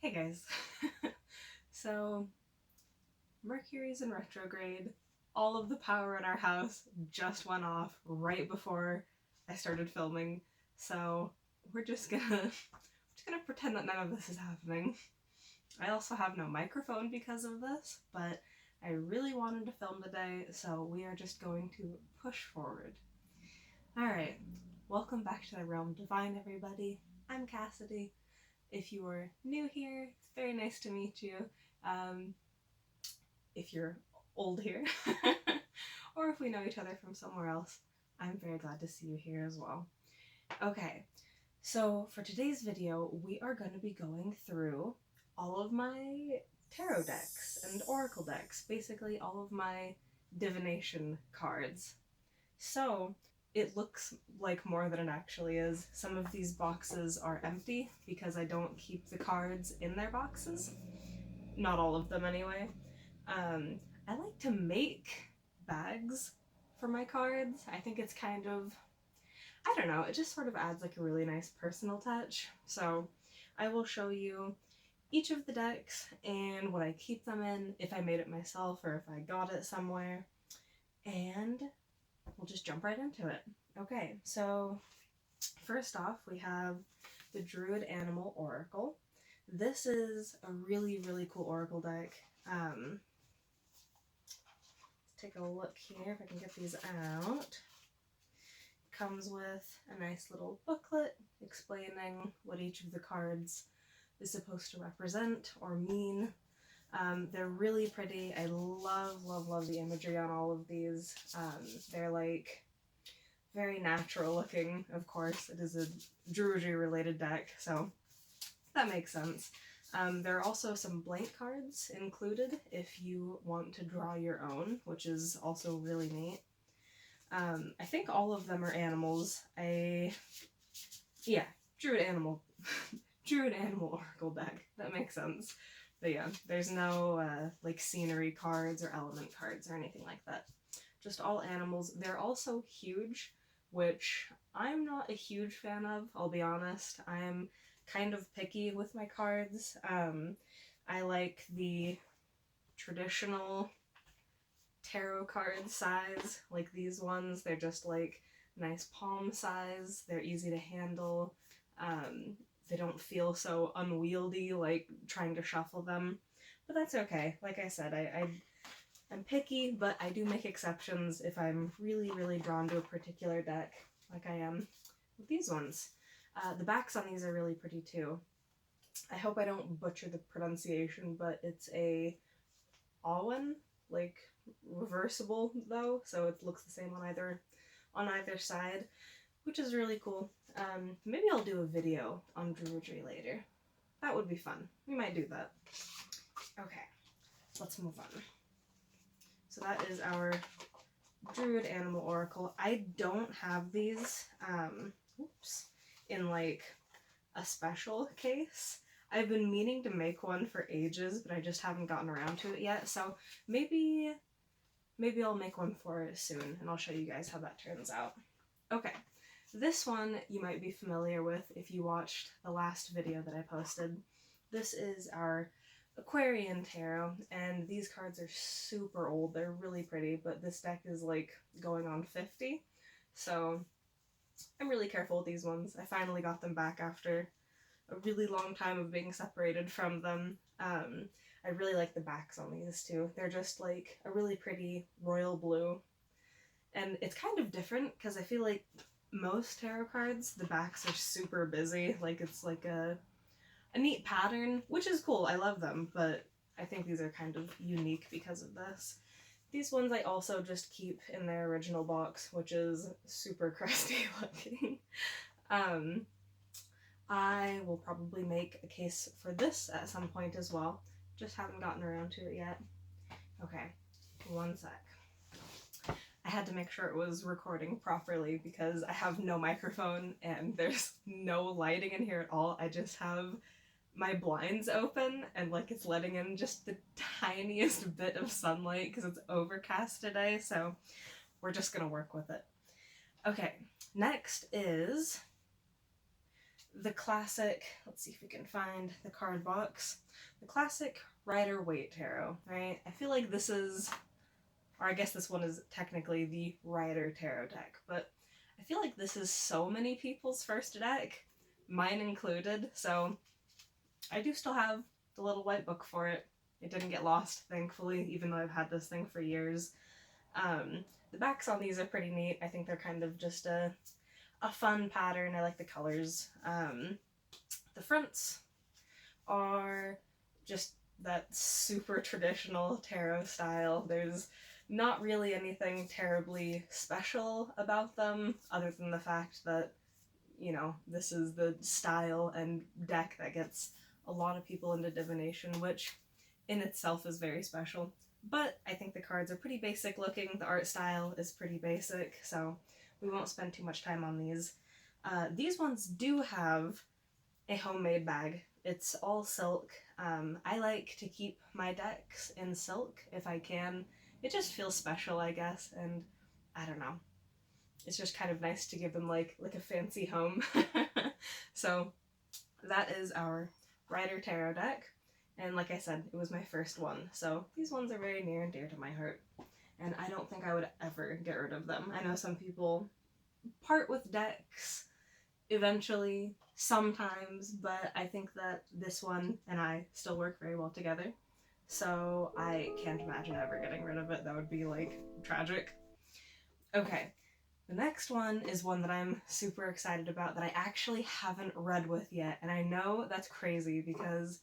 Hey guys. So Mercury's in retrograde. All of the power in our house just went off right before I started filming. So we're just gonna pretend that none of this is happening. I also have no microphone because of this, but I really wanted to film today, so we are just going to push forward. Alright, welcome back to the Realm Divine, everybody. I'm Cassidy. If you are new here, it's very nice to meet you. If you're old here, or if we know each other from somewhere else, I'm very glad to see you here as well. Okay, so for today's video, we are going to be going through all of my tarot decks and oracle decks, basically all of my divination cards. So it looks like more than it actually is. Some of these boxes are empty because I don't keep the cards in their boxes. Not all of them anyway. I like to make bags for my cards. I think it's kind of, I don't know, it just sort of adds like a really nice personal touch. So I will show you each of the decks and what I keep them in, if I made it myself or if I got it somewhere, and we'll just jump right into it. Okay, so first off we have the Druid Animal Oracle. This is a really, really cool oracle deck. Let's take a look here if I can get these out. It comes with a nice little booklet explaining what each of the cards is supposed to represent or mean. They're really pretty. I love, love, love the imagery on all of these. They're like very natural looking, of course. It is a druidry related deck, so that makes sense. There are also some blank cards included if you want to draw your own, which is also really neat. I think all of them are animals. Yeah, Druid Animal Oracle deck. That makes sense. But yeah, there's no like scenery cards or element cards or anything like that. Just all animals. They're also huge, which I'm not a huge fan of, I'll be honest. I'm kind of picky with my cards. I like the traditional tarot card size, like these ones. They're just like nice palm size. They're easy to handle. They don't feel so unwieldy like trying to shuffle them, but that's okay. Like I said, I'm picky, but I do make exceptions if I'm really, really drawn to a particular deck, like I am with these ones. The backs on these are really pretty too. I hope I don't butcher the pronunciation, but it's a Awen, like reversible though, so it looks the same on either side, which is really cool. Maybe I'll do a video on druidry later. That would be fun. We might do that. Okay, let's move on. So that is our Druid Animal Oracle. I don't have these in like a special case. I've been meaning to make one for ages, but I just haven't gotten around to it yet. So maybe I'll make one for it soon, and I'll show you guys how that turns out. Okay, this one you might be familiar with if you watched the last video that I posted. This is our Aquarian Tarot, and these cards are super old. They're really pretty, but this deck is like going on 50, so I'm really careful with these ones. I finally got them back after a really long time of being separated from them. I really like the backs on these too. They're just like a really pretty royal blue, and it's kind of different because I feel like most tarot cards, the backs are super busy. Like it's like a neat pattern, which is cool. I love them, but I think these are kind of unique because of this. These ones I also just keep in their original box, which is super crusty looking. I will probably make a case for this at some point as well. Just haven't gotten around to it yet. Okay, one sec. I had to make sure it was recording properly because I have no microphone and there's no lighting in here at all. I just have my blinds open and like it's letting in just the tiniest bit of sunlight because it's overcast today, so we're just gonna work with it. Okay, next is the classic, let's see if we can find the card box, the classic Rider-Waite tarot, right? I feel like this is, or I guess this one is technically the Rider tarot deck, but I feel like this is so many people's first deck, mine included, so I do still have the little white book for it. It didn't get lost, thankfully, even though I've had this thing for years. The backs on these are pretty neat. I think they're kind of just a fun pattern. I like the colors. The fronts are just that super traditional tarot style. There's not really anything terribly special about them other than the fact that, you know, this is the style and deck that gets a lot of people into divination, which in itself is very special. But I think the cards are pretty basic looking. The art style is pretty basic, so we won't spend too much time on these. These ones do have a homemade bag. It's all silk. I like to keep my decks in silk if I can. It just feels special, I guess, and I don't know. It's just kind of nice to give them like a fancy home. So that is our Rider Tarot deck. And like I said, it was my first one, so these ones are very near and dear to my heart. And I don't think I would ever get rid of them. I know some people part with decks eventually, sometimes, but I think that this one and I still work very well together. So I can't imagine ever getting rid of it. That would be like tragic. Okay, the next one is one that I'm super excited about that I actually haven't read with yet. And I know that's crazy because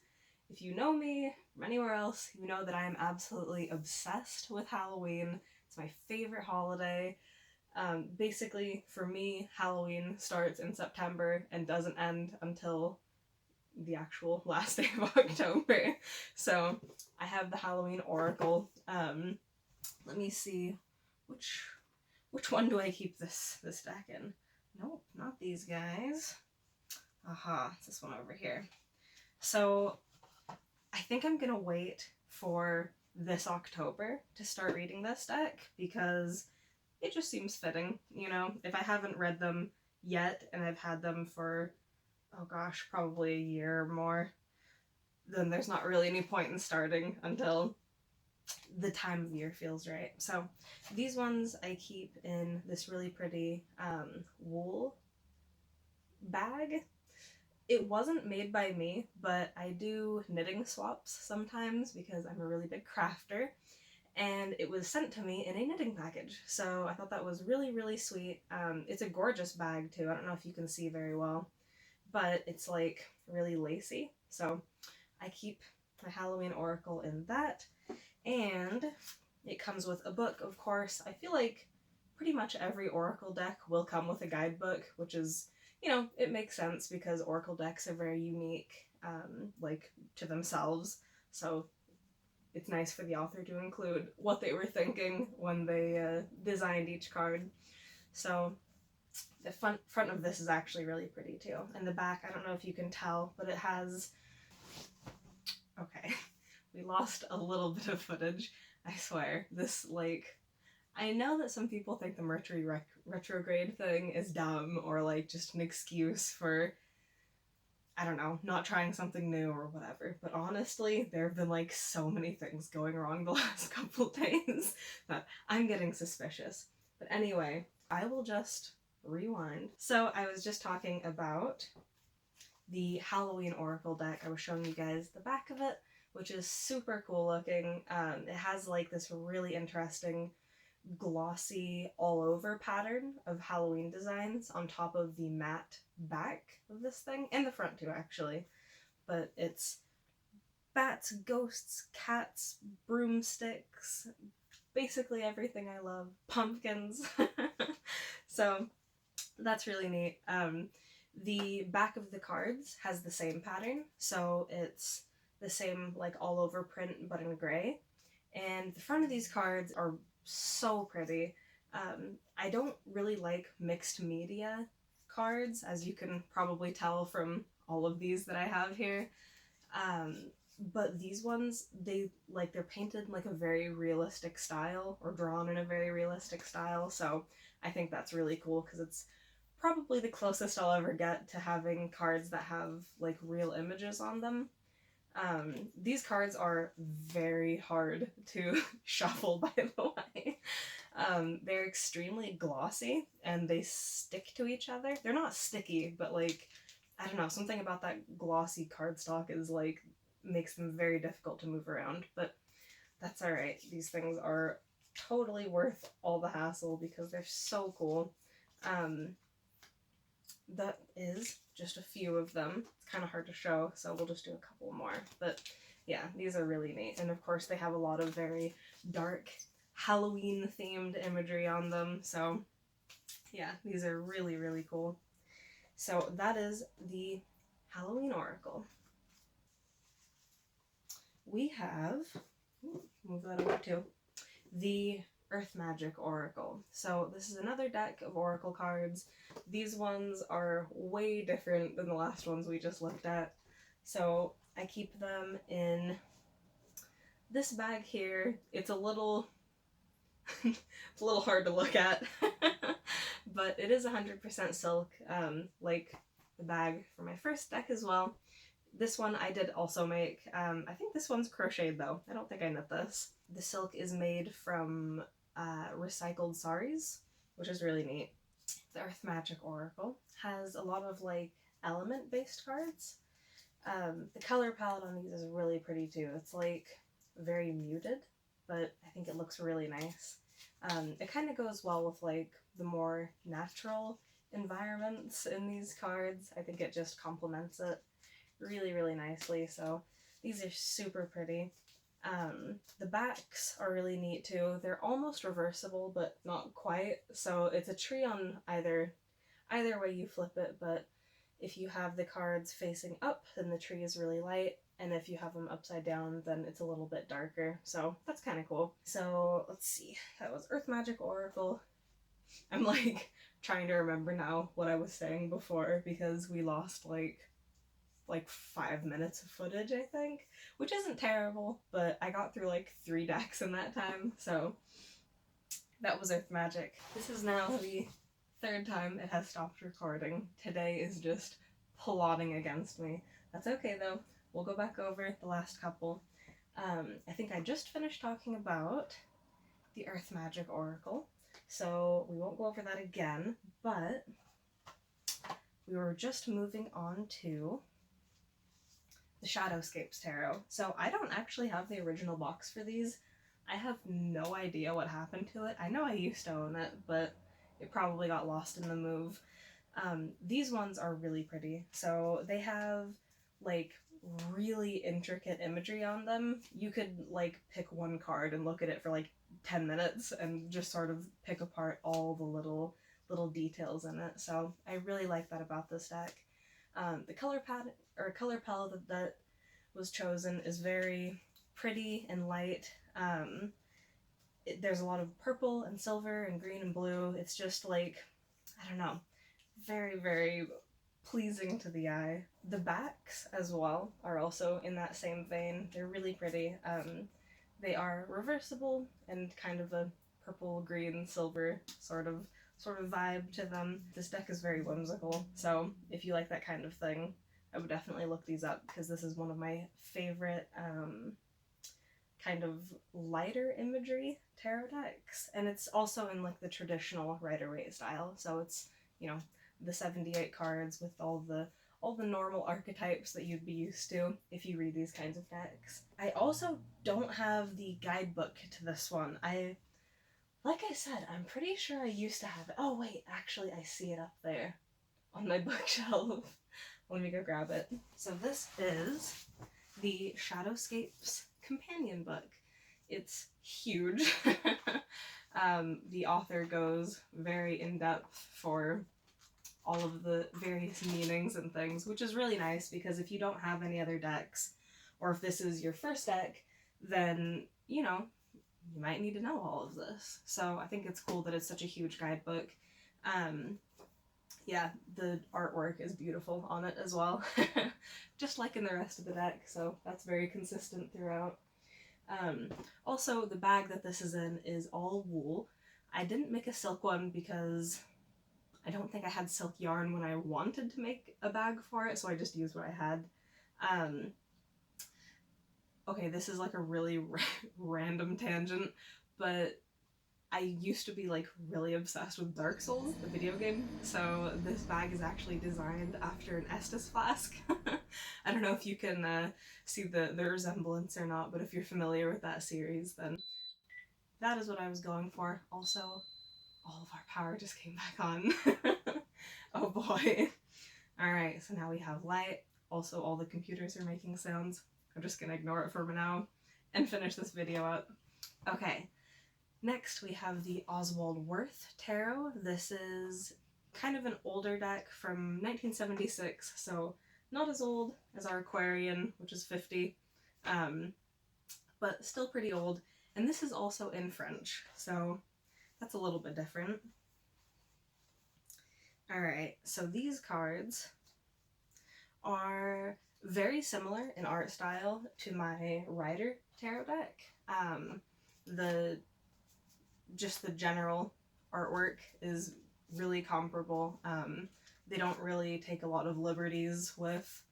if you know me from anywhere else, you know that I am absolutely obsessed with Halloween. It's my favorite holiday. Basically, for me, Halloween starts in September and doesn't end until the actual last day of October. So I have the Halloween Oracle. Let me see, which one do I keep this deck in? Nope, not these guys. Aha, it's this one over here. So I think I'm gonna wait for this October to start reading this deck because it just seems fitting, you know? If I haven't read them yet and I've had them for, oh gosh, probably a year or more, then there's not really any point in starting until the time of year feels right. So these ones I keep in this really pretty wool bag. It wasn't made by me, but I do knitting swaps sometimes because I'm a really big crafter, and it was sent to me in a knitting package, so I thought that was really, really sweet. It's a gorgeous bag too. I don't know if you can see very well, but it's like really lacy, so I keep my Halloween Oracle in that, and it comes with a book, of course. I feel like pretty much every Oracle deck will come with a guidebook, which is, you know, it makes sense because Oracle decks are very unique, like, to themselves, so it's nice for the author to include what they were thinking when they designed each card. So the front of this is actually really pretty too. And the back, I don't know if you can tell, but it has... Okay, we lost a little bit of footage, I swear. This, like... I know that some people think the Mercury retrograde thing is dumb or like just an excuse for, I don't know, not trying something new or whatever, but honestly, there have been like so many things going wrong the last couple days that I'm getting suspicious. But anyway, I will just rewind. So I was just talking about the Halloween Oracle deck. I was showing you guys the back of it, which is super cool looking. It has like this really interesting glossy all over pattern of Halloween designs on top of the matte back of this thing, and the front too actually, but it's bats, ghosts, cats, broomsticks, basically everything I love, pumpkins. So that's really neat. The back of the cards has the same pattern, so it's the same like all over print but in gray, and the front of these cards are so pretty. I don't really like mixed media cards, as you can probably tell from all of these that I have here. But these ones, they're painted in like a very realistic style, or drawn in a very realistic style, so I think that's really cool because it's probably the closest I'll ever get to having cards that have like real images on them. These cards are very hard to shuffle, by the way. They're extremely glossy and they stick to each other. They're not sticky, but like, I don't know, something about that glossy cardstock is like, makes them very difficult to move around, but that's alright. These things are totally worth all the hassle because they're so cool. That is just a few of them. It's kind of hard to show, so we'll just do a couple more. But yeah, these are really neat. And of course they have a lot of very dark Halloween themed imagery on them. So yeah, these are really, really cool. So that is the Halloween Oracle. We have, move that over too, the Earth Magic Oracle. So this is another deck of oracle cards. These ones are way different than the last ones we just looked at. So I keep them in this bag here. It's a little, it's a little hard to look at, but it is 100% silk, like the bag for my first deck as well. This one I did also make. I think this one's crocheted though. I don't think I knit this. The silk is made from recycled saris, which is really neat. The Earth Magic Oracle has a lot of like element-based cards. The color palette on these is really pretty too. It's like very muted, but I think it looks really nice. It kind of goes well with like the more natural environments in these cards. I think it just complements it really, really nicely. So these are super pretty. The backs are really neat too. They're almost reversible, but not quite. So it's a tree on either way you flip it, but if you have the cards facing up, then the tree is really light, and if you have them upside down, then it's a little bit darker. So that's kind of cool. So let's see. That was Earth Magic Oracle. I'm like trying to remember now what I was saying before because we lost like 5 minutes of footage, I think, which isn't terrible, but I got through like 3 decks in that time, so that was Earth Magic. This is now the 3rd time it has stopped recording. Today is just plotting against me. That's okay though. We'll go back over the last couple. I think I just finished talking about the Earth Magic Oracle, so we won't go over that again, but we were just moving on to the Shadowscapes Tarot. So I don't actually have the original box for these. I have no idea what happened to it. I know I used to own it, but it probably got lost in the move. These ones are really pretty. So they have like really intricate imagery on them. You could like pick one card and look at it for like 10 minutes and just sort of pick apart all the little details in it. So I really like that about this deck. The color palette that was chosen is very pretty and light. There's a lot of purple and silver and green and blue. It's just like, I don't know, very, very pleasing to the eye. The backs as well are also in that same vein. They're really pretty. They are reversible and kind of a purple, green, silver sort of vibe to them. This deck is very whimsical, so if you like that kind of thing, I would definitely look these up because this is one of my favorite kind of lighter imagery tarot decks, and it's also in like the traditional Rider-Waite style, so it's, you know, the 78 cards with all the normal archetypes that you'd be used to if you read these kinds of decks. I also don't have the guidebook to this one. Like I said, I'm pretty sure I used to have it. Oh wait, actually I see it up there on my bookshelf. Let me go grab it. So this is the Shadowscapes companion book. It's huge. The author goes very in-depth for all of the various meanings and things, which is really nice because if you don't have any other decks, or if this is your first deck, then, you know, you might need to know all of this. So I think it's cool that it's such a huge guidebook. Yeah, the artwork is beautiful on it as well, just like in the rest of the deck, so that's very consistent throughout. Also, the bag that this is in is all wool. I didn't make a silk one because I don't think I had silk yarn when I wanted to make a bag for it, so I just used what I had. Okay, this is like a really random tangent, but I used to be like really obsessed with Dark Souls, the video game, so this bag is actually designed after an Estus flask. I don't know if you can see the resemblance or not, but if you're familiar with that series, then that is what I was going for. Also, all of our power just came back on. Oh boy. Alright, so now we have light. Also, all the computers are making sounds. I'm just gonna ignore it for now and finish this video up. Okay, next we have the Oswald Tarot. This is kind of an older deck from 1976, so not as old as our Aquarian, which is 50, but still pretty old. And this is also in French, so that's a little bit different. Alright, so these cards are very similar in art style to my Rider tarot deck. Just the general artwork is really comparable. They don't really take a lot of liberties with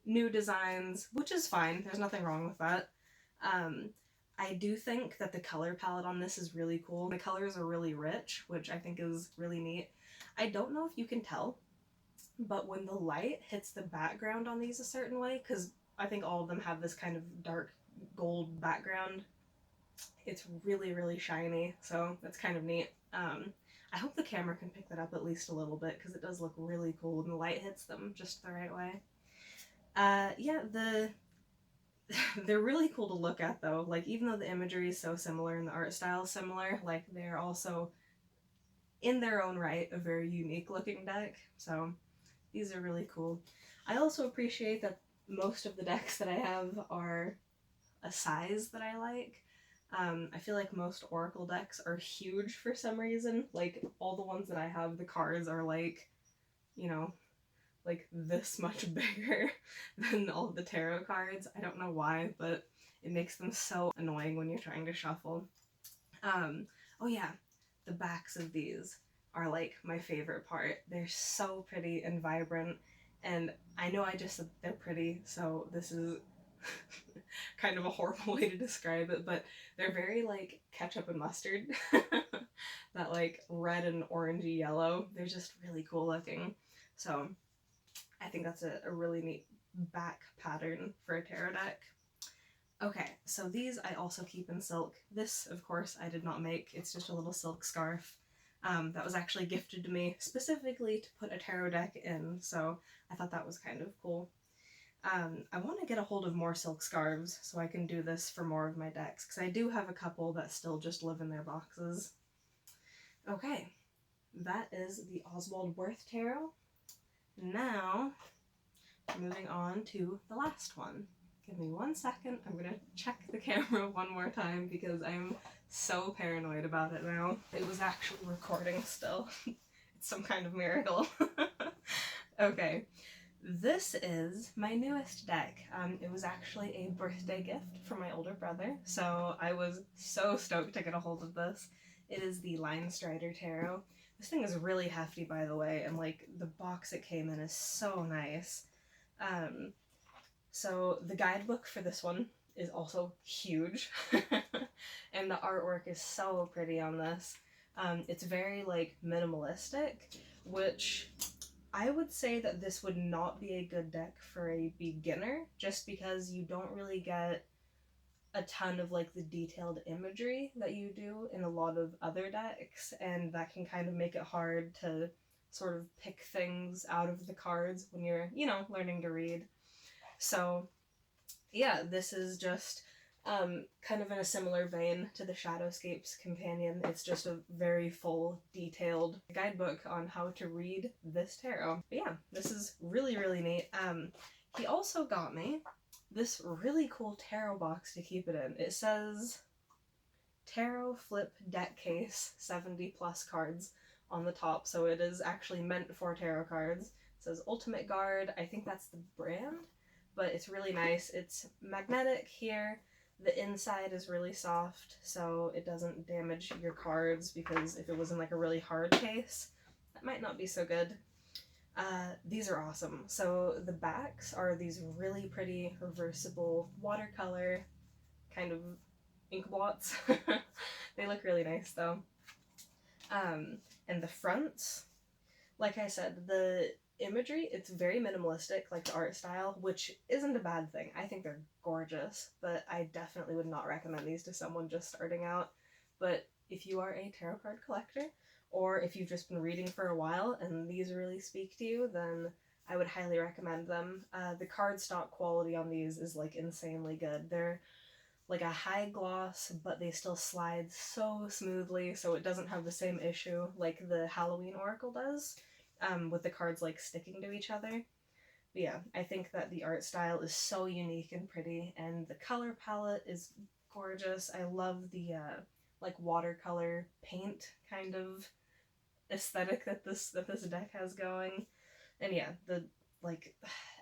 new designs, which is fine. There's nothing wrong with that. I do think that the color palette on this is really cool. The colors are really rich, which I think is really neat. I don't know if you can tell, but when the light hits the background on these a certain way, because I think all of them have this kind of dark gold background, it's really, really shiny, so that's kind of neat. I hope the camera can pick that up at least a little bit, because it does look really cool when the light hits them just the right way. Yeah, they're really cool to look at though. Like, even though the imagery is so similar and the art style is similar, like, they're also, in their own right, a very unique looking deck, so these are really cool. I also appreciate that most of the decks that I have are a size that I like. I feel like most Oracle decks are huge for some reason. Like, all the ones that I have, the cards are like, you know, like this much bigger than all of the tarot cards. I don't know why, but it makes them so annoying when you're trying to shuffle. Oh yeah, the backs of these are like my favorite part. They're so pretty and vibrant, and I know I just said they're pretty, so this is kind of a horrible way to describe it, but they're very like ketchup and mustard. That like red and orangey yellow. They're just really cool looking. So I think that's a really neat back pattern for a tarot deck. Okay, so these I also keep in silk. This, of course, I did not make. It's just a little silk scarf that was actually gifted to me specifically to put a tarot deck in, so I thought that was kind of cool. I want to get a hold of more silk scarves so I can do this for more of my decks, because I do have a couple that still just live in their boxes. Okay, that is the Oswald Tarot. Now, moving on to the last one. Give me 1 second. I'm gonna check the camera one more time because I'm so paranoid about it now. It was actually recording still. It's some kind of miracle. Okay, this is my newest deck. It was actually a birthday gift from my older brother, so I was so stoked to get a hold of this. It is the Linestridor Tarot. This thing is really hefty, by the way, and like the box it came in is so nice. So the guidebook for this one is also huge, and the artwork is so pretty on this. It's very like minimalistic, which I would say that this would not be a good deck for a beginner, just because you don't really get a ton of like the detailed imagery that you do in a lot of other decks, and that can kind of make it hard to sort of pick things out of the cards when you're, you know, learning to read. So yeah, this is just kind of in a similar vein to the Shadowscapes companion. It's just a very full, detailed guidebook on how to read this tarot. But yeah, this is really, really neat. He also got me this really cool tarot box to keep it in. It says Tarot Flip Deck Case, 70 plus cards on the top, so it is actually meant for tarot cards. It says Ultimate Guard. I think that's the brand, but it's really nice. It's magnetic here. The inside is really soft, so it doesn't damage your cards, because if it was in like a really hard case, that might not be so good. These are awesome. So the backs are these really pretty reversible watercolor kind of ink blots. They look really nice though. And the fronts, like I said, the imagery, it's very minimalistic, like the art style, which isn't a bad thing. I think they're gorgeous, but I definitely would not recommend these to someone just starting out. But if you are a tarot card collector, or if you've just been reading for a while and these really speak to you, then I would highly recommend them. The cardstock quality on these is like insanely good. They're like a high gloss, but they still slide so smoothly, so it doesn't have the same issue like the Halloween Oracle does, with the cards like sticking to each other. But yeah, I think that the art style is so unique and pretty, and the color palette is gorgeous. I love the like watercolor paint kind of aesthetic that this deck has going. And yeah, the like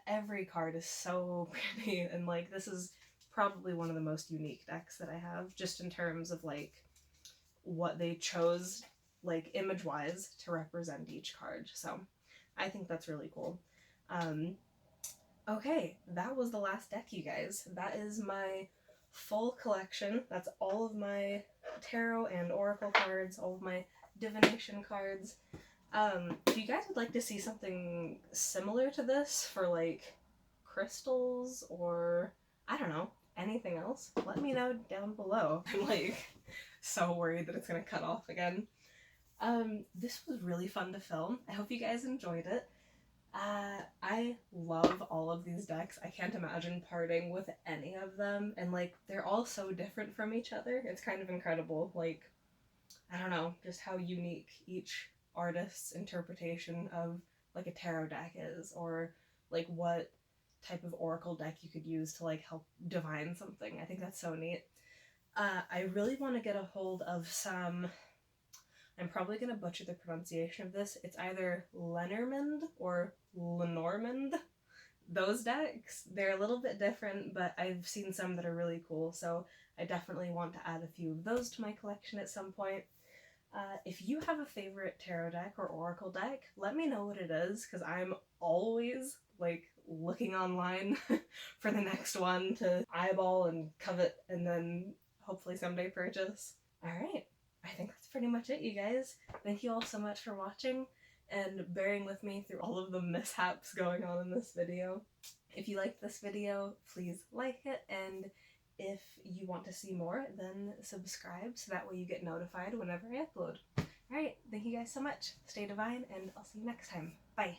every card is so pretty, and like this is probably one of the most unique decks that I have, just in terms of like what they chose like image wise to represent each card. So I think that's really cool. Okay, that was the last deck, you guys. That is my full collection. That's all of my tarot and oracle cards, all of my divination cards. If you guys would like to see something similar to this for like crystals or I don't know, anything else, let me know down below. I'm like so worried that it's gonna cut off again. This was really fun to film. I hope you guys enjoyed it. I love all of these decks. I can't imagine parting with any of them, and like they're all so different from each other. It's kind of incredible. Like, I don't know, just how unique each artist's interpretation of like a tarot deck is, or like what type of oracle deck you could use to like help divine something. I think that's so neat. I really want to get a hold of some, I'm probably going to butcher the pronunciation of this. It's either Lenormand or Lenormand. Those decks, they're a little bit different, but I've seen some that are really cool, so I definitely want to add a few of those to my collection at some point. If you have a favorite tarot deck or oracle deck, let me know what it is, because I'm always like looking online for the next one to eyeball and covet and then hopefully someday purchase. Alright, I think that's pretty much it, you guys. Thank you all so much for watching and bearing with me through all of the mishaps going on in this video. If you liked this video, please like it, and if you want to see more, then subscribe so that way you get notified whenever I upload. Alright, thank you guys so much. Stay divine, and I'll see you next time. Bye!